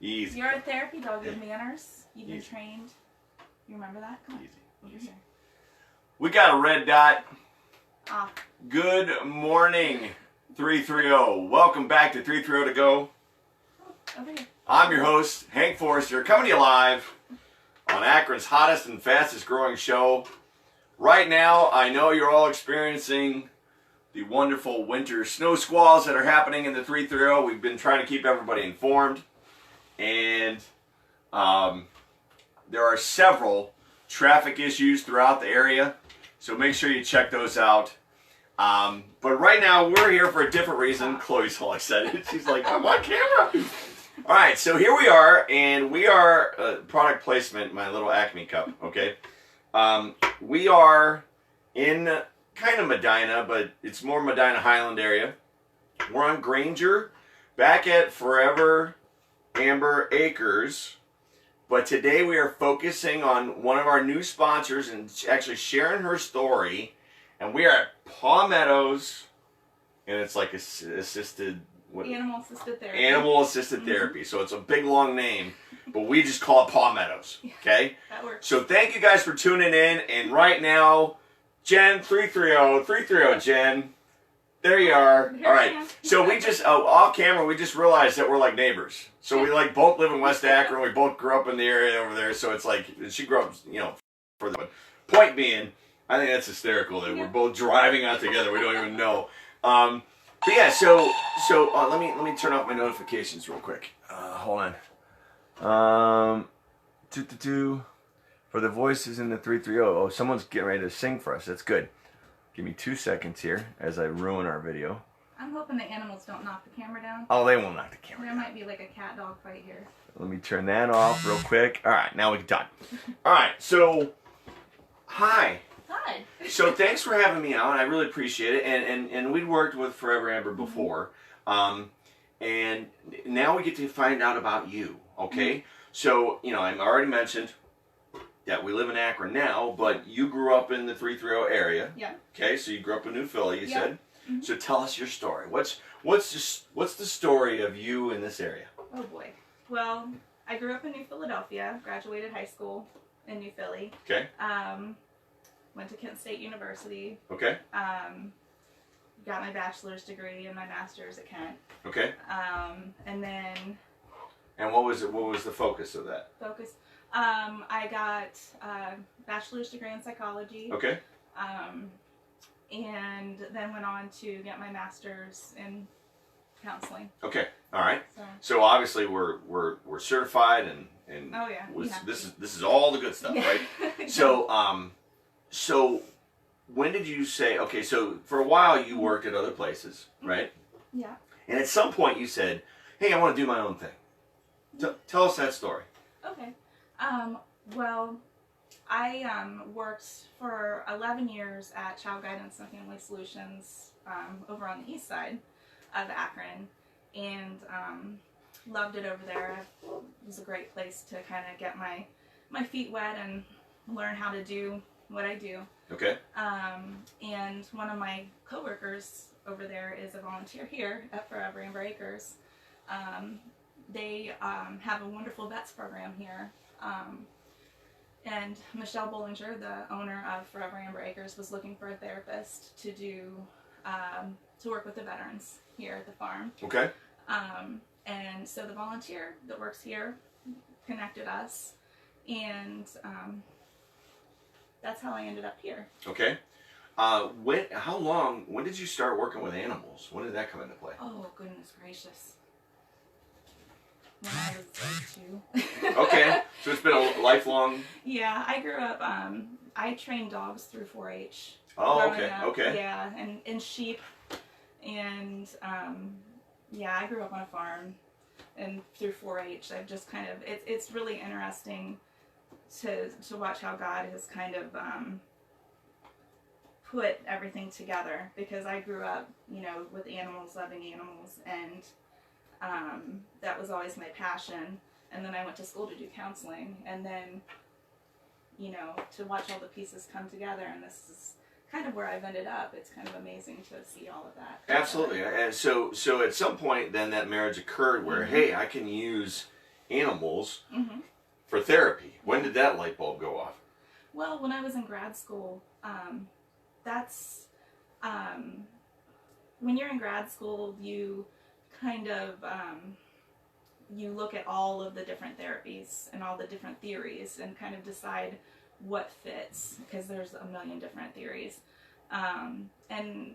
Easy. You're a therapy dog with manners. You've been trained. You remember that? Come on. Easy. We got a red dot. Ah. Good morning, 330. Welcome back to 330 to Go. Over here. I'm your host, Hank Forrester, coming to you live on Akron's hottest and fastest growing show. Right now, I know you're all experiencing the wonderful winter snow squalls that are happening in the 330. We've been trying to keep everybody informed. And there are several traffic issues throughout the area. So make sure you check those out. But right now, we're here for a different reason. Chloe's all excited. She's like, I'm on camera. All right, so here we are, and we are product placement, my little Acme cup, okay? We are in kind of Medina, but it's more Medina Highland area. We're on Granger, back at Forever Amber Acres. But today we are focusing on one of our new sponsors and actually sharing her story. And we are at Paw Meadows, and it's like assisted... Animal assisted therapy. Animal assisted therapy. So it's a big long name, but we just call it Paw Meadows. Okay? That works. So thank you guys for tuning in. And right now, Jen, 330, Jen. There you are. Here all right. So we just, off camera, we just realized that we're like neighbors. So we like both live in West Akron. We both grew up in the area over there. So it's like, she grew up, for the point being, I think that's hysterical that we're both driving out together. We don't even know. But yeah, so let me turn off my notifications real quick. Hold on. For the voices in the 330. Oh, someone's getting ready to sing for us. That's good. Give me 2 seconds here as I ruin our video. I'm hoping the animals don't knock the camera down. Oh, they won't knock the camera down. There might be like a cat-dog fight here. Let me turn that off real quick. All right, now we can talk. All right, so hi. Hi. So thanks for having me out. I really appreciate it. And we'd worked with Forever Amber before. And now we get to find out about you, okay? So, I already mentioned that we live in Akron now, but you grew up in the 330 area. Yeah. Okay, so you grew up in New Philly, you said. Mm-hmm. So tell us your story. What's the story of you in this area? Oh boy. Well, I grew up in New Philadelphia, graduated high school in New Philly. Okay. Went to Kent State University. Okay. Got my bachelor's degree and my master's at Kent. Okay. And then. And what was the focus of that? I got a bachelor's degree in psychology. Okay. And then went on to get my master's in counseling. Okay. All right. So obviously we're certified and oh yeah. This is all the good stuff, right? So when did you say, okay, so for a while you worked at other places, right? Yeah. And at some point you said, hey, I want to do my own thing. Tell us that story. Okay. Well, I worked for 11 years at Child Guidance and Family Solutions over on the east side of Akron, and loved it over there. It was a great place to kind of get my feet wet and learn how to do what I do. Okay. And one of my coworkers over there is a volunteer here at Forever Amber Acres. They have a wonderful vets program here. And Michelle Bollinger, the owner of Forever Amber Acres, was looking for a therapist to do to work with the veterans here at the farm. Okay. And so the volunteer that works here connected us, and that's how I ended up here. Okay. When did you start working with animals? When did that come into play? Oh, goodness gracious. When I was like 2. Okay. So it's been a lifelong... Yeah, I grew up, I trained dogs through 4-H. Oh, okay, okay. Yeah, and sheep. And, yeah, I grew up on a farm. And through 4-H, I've just kind of... It's really interesting to watch how God has kind of put everything together, because I grew up, with animals, loving animals, and that was always my passion. And then I went to school to do counseling, and then, to watch all the pieces come together, and this is kind of where I've ended up. It's kind of amazing to see all of that. Absolutely. And so at some point then that marriage occurred where, hey, I can use animals for therapy. When did that light bulb go off? Well, when I was in grad school, when you're in grad school, you kind of, you look at all of the different therapies and all the different theories and kind of decide what fits, because there's a million different theories. And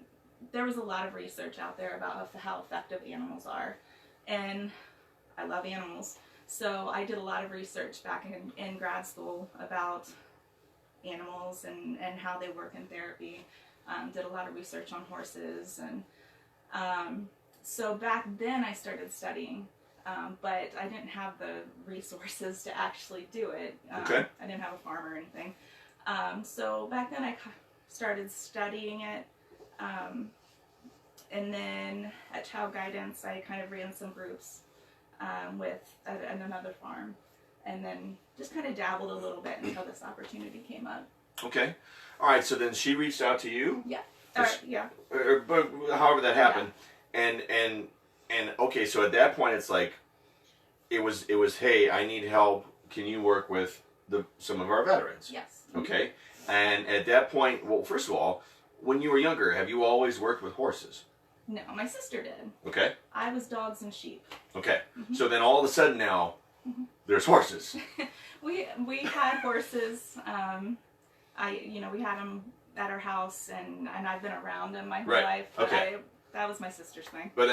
there was a lot of research out there about how effective animals are. And I love animals. So I did a lot of research back in grad school about animals and how they work in therapy. Did a lot of research on horses. And so back then I started studying, but I didn't have the resources to actually do it. Okay. I didn't have a farm or anything. So back then I started studying it. And then at Child Guidance, I kind of ran some groups at another farm, and then just kind of dabbled a little bit until this opportunity came up. Okay. All right, so then she reached out to you? Yeah. Yeah. But however that happened. Yeah. And okay, so at that point it's like, it was, hey, I need help. Can you work with some of our veterans? Yes. Okay. And at that point, well, first of all, when you were younger, have you always worked with horses? No, my sister did. Okay. I was dogs and sheep. Okay. So then all of a sudden now, there's horses. We had horses. We had them at our house, and I've been around them my whole life. But okay. That was my sister's thing. But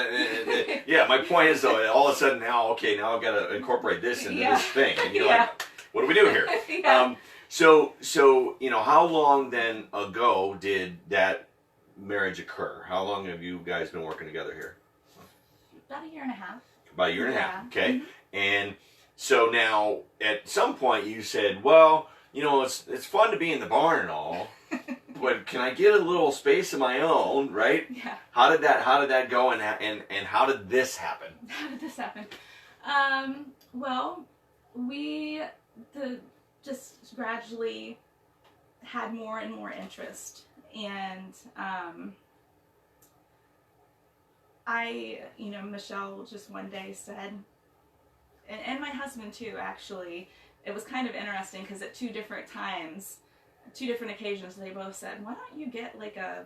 yeah, my point is though, all of a sudden now, okay, now I've got to incorporate this into this thing, and you're like, what do we do here? Yeah. So how long then ago did that marriage occur? How long have you guys been working together here? About a year and a half. About a year and a half. Okay. And so now at some point you said, well, it's fun to be in the barn and all, but can I get a little space of my own, right? Yeah. How did that go, and how did this happen? How did this happen? Well, we just gradually had more and more interest, and Michelle just one day said, and my husband too, actually, it was kind of interesting because at two different occasions, they both said, why don't you get like a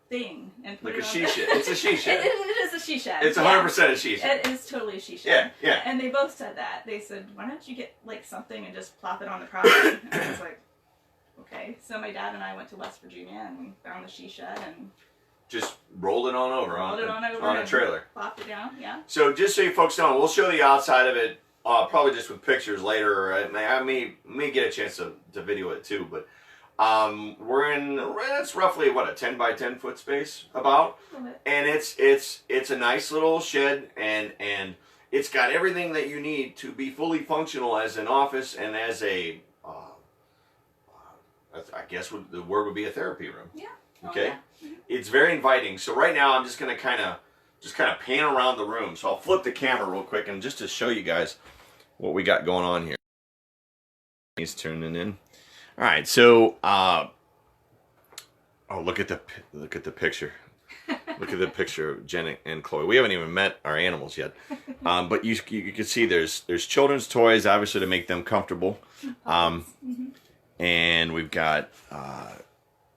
thing and put like it a on she shed. It's a she shed. It is a she shed. It's 100% a she shed. It is totally a she shed. Yeah. And they both said that. They said, why don't you get like something and just plop it on the property? And I was like, okay. So my dad and I went to West Virginia and we found the she shed and just rolled it on over on a trailer. Plopped it down, yeah. So just so you folks know, we'll show the outside of it, probably just with pictures later. I may get a chance to video it too, but it's roughly what, a 10 by 10 foot space about, and it's a nice little shed, and it's got everything that you need to be fully functional as an office and as a I guess the word would be a therapy room. Yeah. Okay. Yeah. It's very inviting. So right now I'm just gonna kind of pan around the room. So I'll flip the camera real quick and just to show you guys what we got going on here. He's turning in. All right, so look at the picture. Look at the picture of Jen and Chloe. We haven't even met our animals yet, but you can see there's children's toys, obviously, to make them comfortable, and we've got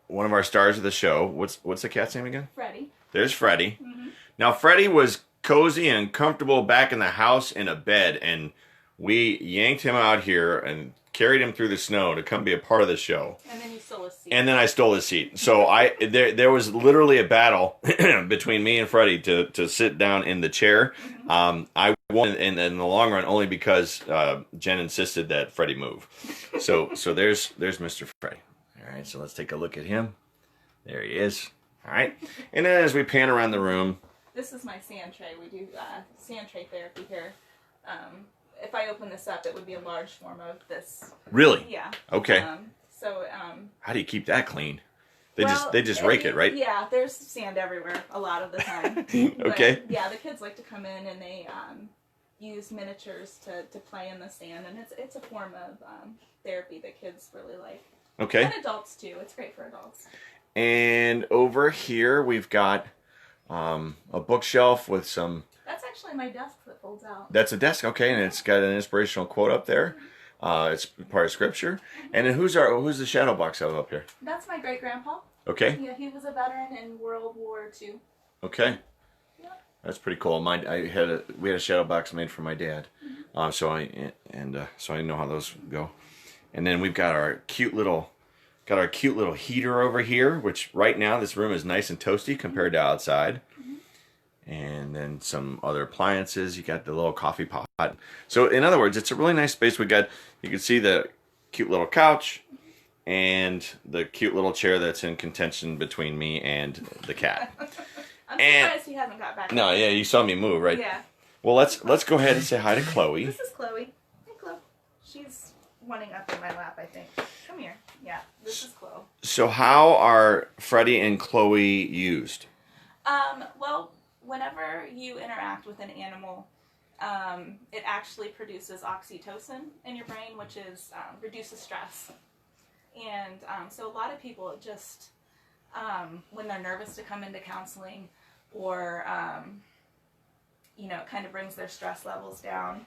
one of our stars of the show. What's the cat's name again? Freddie. There's Freddie. Now Freddie was cozy and comfortable back in the house in a bed, and we yanked him out here and carried him through the snow to come be a part of the show. And then you stole his seat. And then I stole his seat. So there was literally a battle between me and Freddie to sit down in the chair. I won in the long run only because Jen insisted that Freddie move. So there's Mr. Freddie. All right, so let's take a look at him. There he is. All right. And then as we pan around the room. This is my sand tray. We do sand tray therapy here. If I open this up, it would be a large form of this. Really? Yeah. Okay. How do you keep that clean? They just rake it, right? Yeah, there's sand everywhere a lot of the time. Okay. But, yeah, the kids like to come in and they use miniatures to play in the sand, and it's a form of therapy that kids really like. Okay. And adults too. It's great for adults. And over here we've got a bookshelf with some actually my desk that folds out. That's a desk, okay, and it's got an inspirational quote up there. It's part of scripture. And then who's the shadow box of up here? That's my great grandpa. Okay. Yeah, he was a veteran in World War II. Okay. Yeah. That's pretty cool. We had a shadow box made for my dad, so I know how those go. And then we've got our cute little heater over here, which right now this room is nice and toasty compared to outside. And then some other appliances. You got the little coffee pot. So in other words, it's a really nice space. You can see the cute little couch and the cute little chair that's in contention between me and the cat. I'm surprised he hasn't got back. No, yeah, you saw me move, right? Yeah. Well, let's go ahead and say hi to Chloe. This is Chloe. Hey, Chloe. She's wanting up in my lap, I think. Come here. Yeah, this is Chloe. So how are Freddie and Chloe used? Well, whenever you interact with an animal, it actually produces oxytocin in your brain, which reduces stress. And so a lot of people just, when they're nervous to come into counseling, or it kind of brings their stress levels down.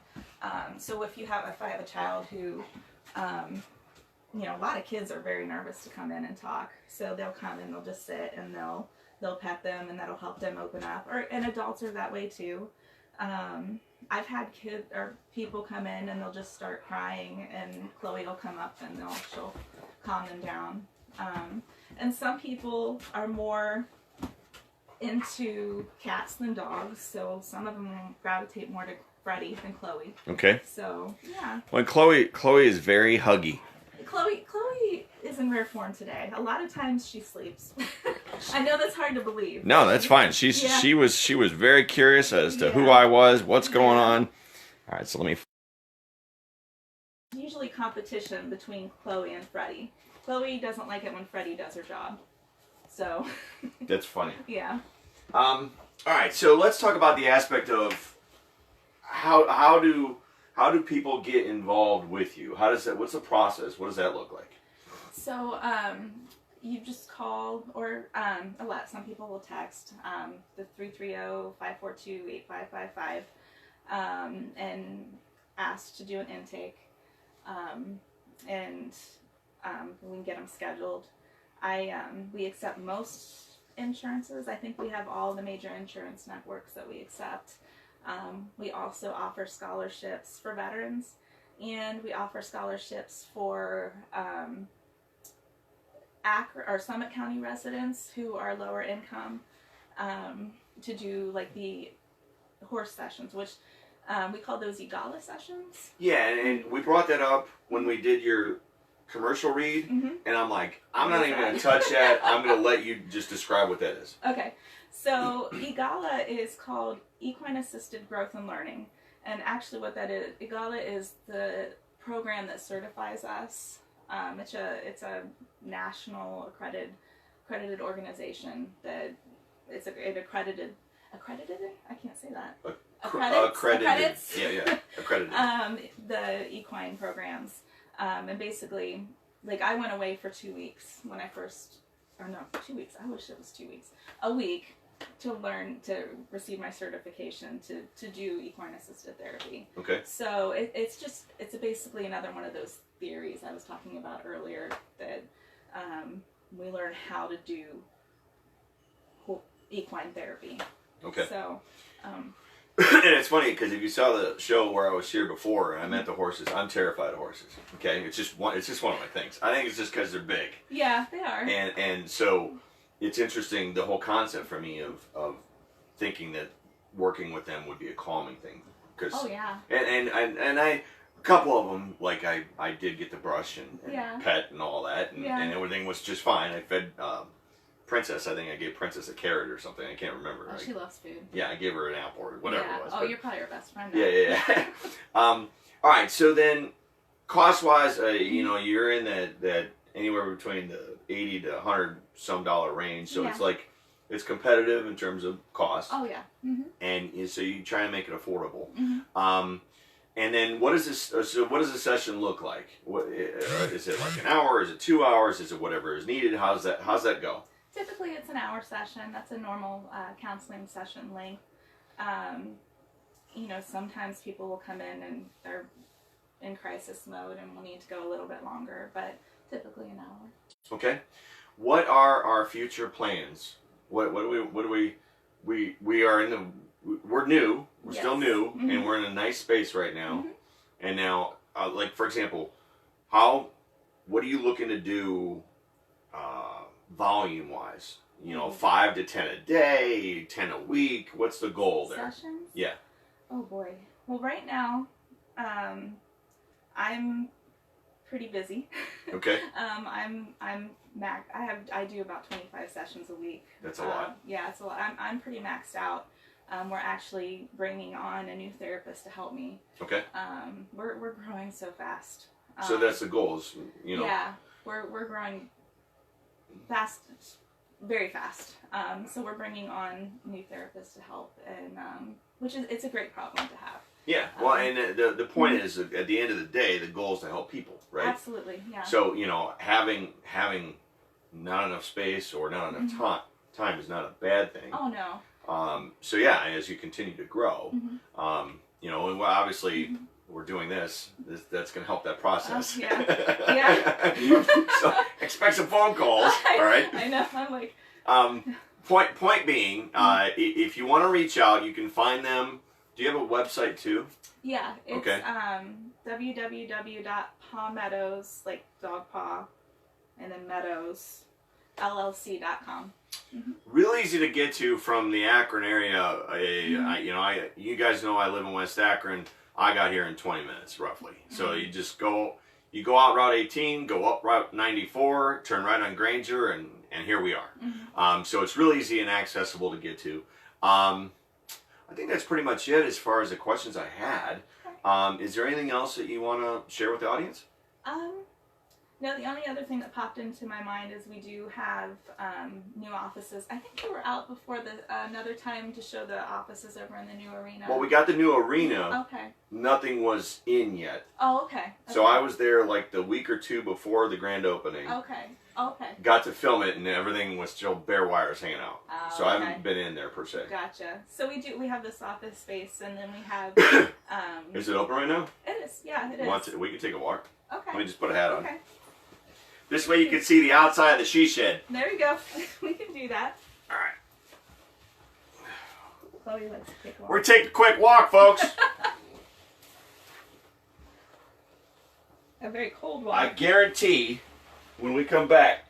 So if I have a child who, a lot of kids are very nervous to come in and talk. So they'll come and they'll just sit and they'll pet them, and that'll help them open up. And adults are that way too. I've had people come in and they'll just start crying, and Chloe will come up and she'll calm them down. And some people are more into cats than dogs, so some of them will gravitate more to Freddie than Chloe. Okay. So yeah. When Chloe is very huggy. Chloe is in rare form today. A lot of times she sleeps. I know that's hard to believe. No, that's fine. She was very curious as to who I was, what's going on. All right, so let me. Usually competition between Chloe and Freddie. Chloe doesn't like it when Freddie does her job. So. That's funny. Yeah. All right, so let's talk about the aspect of how do people get involved with you? What's the process? What does that look like? So, you just call, or some people will text the 330-542-8555 and ask to do an intake, and we can get them scheduled. We accept most insurances. I think we have all the major insurance networks that we accept. We also offer scholarships for veterans, and we offer scholarships for Summit County residents who are lower income, to do like the horse sessions, which we call those EGALA sessions. Yeah, and we brought that up when we did your commercial read, and I'm like, I'm not even going to touch that. I'm going to let you just describe what that is. Okay, so EGALA is called Equine Assisted Growth and Learning, and actually what that is, EGALA is the program that certifies us. It's a national accredited organization that it's accredited. I can't say that. Accredits. Yeah, accredited. The equine programs, and basically, like I went away for 2 weeks when I first, 2 weeks. I wish it was 2 weeks. A week to learn to receive my certification to do equine assisted therapy. Okay. So it's basically another one of those theories I was talking about earlier, that we learn how to do equine therapy. Okay. So. And it's funny because if you saw the show where I was here before and I met the horses, I'm terrified of horses. Okay, it's just one of my things. I think it's just because they're big. Yeah, they are. And so it's interesting, the whole concept for me of thinking that working with them would be a calming thing. Oh yeah. And a couple of them, like I did get the brush and pet and all that, and everything was just fine. I fed Princess. I think I gave Princess a carrot or something. I can't remember. Oh, she loves food. Yeah, I gave her an apple or whatever it was. Oh, you're probably her best friend now. Yeah. All right, so then cost-wise, you're in that anywhere between the $80 to $100 some range. So it's competitive in terms of cost. Oh yeah. And so you try and make it affordable. And then what is this? So what does a session look like? What is it, like an hour? Is it 2 hours? Is it whatever is needed? How's that go? Typically, it's an hour session. That's a normal counseling session length. you know, sometimes people will come in and they're in crisis mode and will need to go a little bit longer, but typically an hour. Okay. What are our future plans? What do we are in the, we're new, we're still new, and we're in a nice space right now. And now, like for example, what are you looking to do volume wise? You know, 5 to 10 a day, 10 a week. What's the goal there? Sessions? Yeah. Oh boy. Well, right now, I'm pretty busy. Okay. I do about 25 sessions a week. That's a lot. Yeah, it's a lot. I'm pretty maxed out. We're actually bringing on a new therapist to help me. Okay. We're growing so fast. So that's the goal, is, you know. Yeah, we're growing fast, very fast. So we're bringing on new therapists to help, and it's a great problem to have. Yeah, well, and the point is, at the end of the day, the goal is to help people, right? Absolutely, yeah. So, you know, having not enough space or not enough time is not a bad thing. Oh, no. So, yeah, as you continue to grow, you know, and obviously we're doing this that's going to help that process. Yeah. Yeah. So, expect some phone calls, all right? I know, I'm like... Point being, if you want to reach out, you can find them. Do you have a website too? Yeah, it's okay. www.Paw Meadows, like dog paw, and then Meadows, LLC.com. Real easy to get to from the Akron area. You guys know I live in West Akron. I got here in 20 minutes roughly. So you just go out Route 18, go up Route 94, turn right on Granger, and here we are. So it's real easy and accessible to get to. I think that's pretty much it as far as the questions I had. Is there anything else that you want to share with the audience? No, the only other thing that popped into my mind is we do have new offices. I think we were out before another time to show the offices over in the new arena. Well, we got the new arena. Okay. Nothing was in yet. Oh, okay. So I was there like the week or two before the grand opening. Okay. Okay. Got to film it, and everything was still bare wires hanging out. Oh, so I haven't been in there per se. Gotcha. So we have this office space, and then we have... Is it open right now? It is. Yeah, it is. We can take a walk. Okay. Let me just put a hat on. Okay. This way you can see the outside of the she shed. There you go. We can do that. All right. Chloe likes to take a walk. We're taking a quick walk, folks. A very cold walk. I guarantee when we come back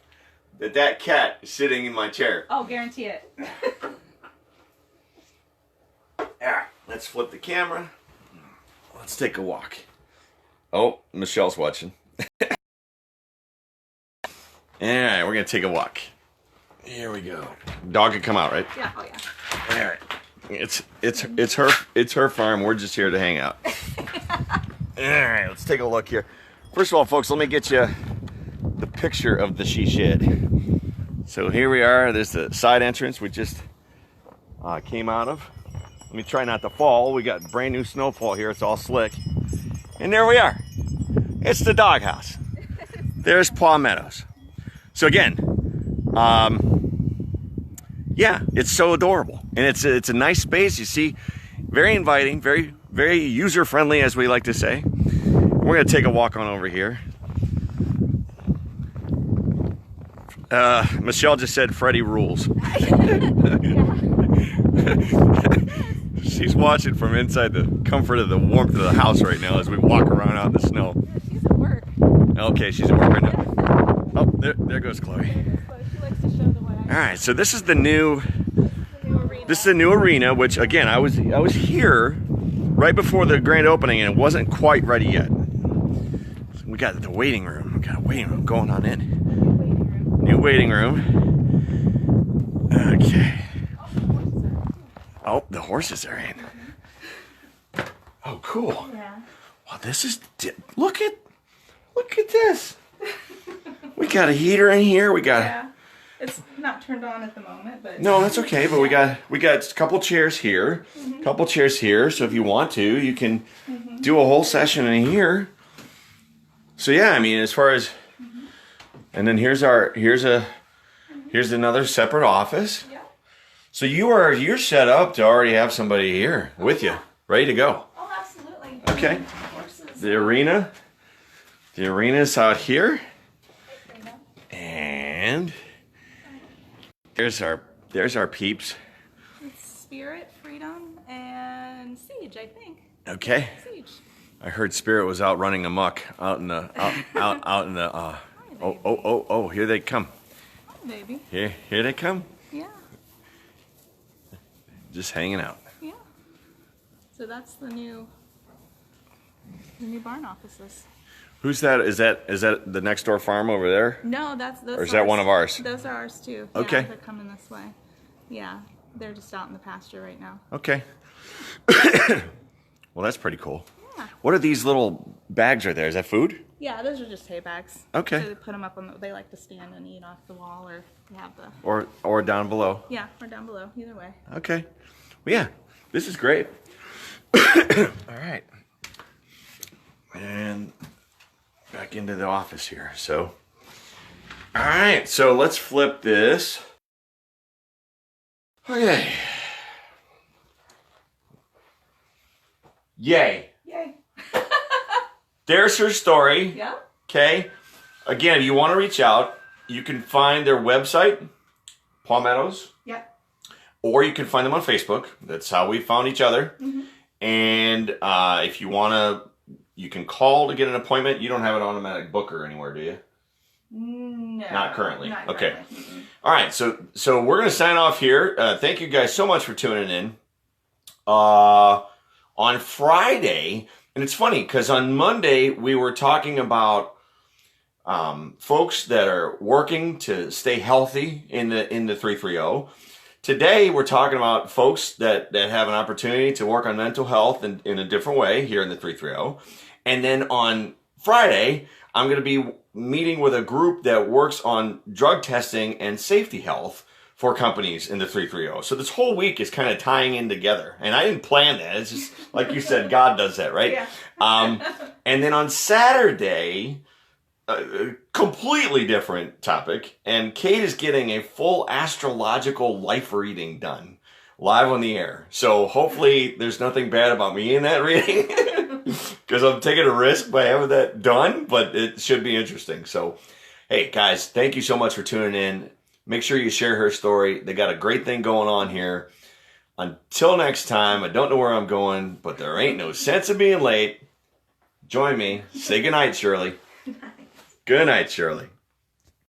that cat is sitting in my chair. Oh, guarantee it. All right. Let's flip the camera. Let's take a walk. Oh, Michelle's watching. Alright, we're going to take a walk. Here we go. Dog can come out, right? Yeah, oh yeah. Alright. It's her farm. We're just here to hang out. Alright, let's take a look here. First of all, folks, let me get you the picture of the she shed. So here we are. There's the side entrance we just came out of. Let me try not to fall. We got brand new snowfall here. It's all slick. And there we are. It's the doghouse. There's Paw Meadows. So again, yeah, it's so adorable, and it's a nice space. You see, very inviting, very user friendly, as we like to say. We're gonna take a walk on over here. Michelle just said Freddie rules. She's watching from inside the comfort of the warmth of the house right now as we walk around out in the snow. Yeah, she's at work. Okay, she's at work right now. Oh, there goes Chloe. She likes to show the way. All right, so this is the new arena, which again I was here right before the grand opening, and it wasn't quite ready yet. So we got the waiting room. We got a waiting room going on in. New waiting room. Okay. Oh, the horses are in. Oh, cool. Yeah. Wow, this is look at this. We got a heater in here. We got. Yeah. It's not turned on at the moment, but. No, that's okay. But we got a couple chairs here, couple chairs here. So if you want to, you can do a whole session in here. So yeah, I mean, as far as, and then here's another separate office. Yeah. So you're set up to already have somebody here with you, ready to go. Oh, absolutely. Okay. Horses. The arena's out here. And there's our peeps. It's Spirit, Freedom, and Siege, I think. Okay. Siege. I heard Spirit was out running amok out in the out in the Hi, oh, here they come. Hi, baby. Here they come. Yeah. Just hanging out. Yeah. So that's the new barn offices. Who's that? Is that the next door farm over there? No, that's Or is that one of ours? Those are ours too. Okay. Yeah, they're coming this way. Yeah, they're just out in the pasture right now. Okay. Well, that's pretty cool. Yeah. What are these little bags right there? Is that food? Yeah, those are just hay bags. Okay. So they put them up on they like to stand and eat off the wall, or they have the. Or down below. Yeah, or down below. Either way. Okay. Well, yeah, this is great. All right. And back into the office here. So, all right. So let's flip this. Okay. Yay. Yay. There's her story. Yeah. Okay. Again, if you want to reach out, you can find their website, Paw Meadows. Yeah. Or you can find them on Facebook. That's how we found each other. Mm-hmm. And if you want to, you can call to get an appointment. You don't have an automatic booker anywhere, do you? No. Not currently. Not Okay. currently. Mm-hmm. All right. So we're going to sign off here. Thank you guys so much for tuning in. On Friday, and it's funny because on Monday we were talking about folks that are working to stay healthy in the 330. Today we're talking about folks that have an opportunity to work on mental health in a different way here in the 330. And then on Friday, I'm going to be meeting with a group that works on drug testing and safety health for companies in the 330. So this whole week is kind of tying in together. And I didn't plan that. It's just, like you said, God does that, right? Yeah. And then on Saturday, a completely different topic. And Kate is getting a full astrological life reading done live on the air. So hopefully there's nothing bad about me in that reading. Because I'm taking a risk by having that done. But it should be interesting. So, hey, guys, thank you so much for tuning in. Make sure you share her story. They got a great thing going on here. Until next time, I don't know where I'm going, but there ain't no sense of being late. Join me. Say goodnight, Shirley. Good night, Shirley.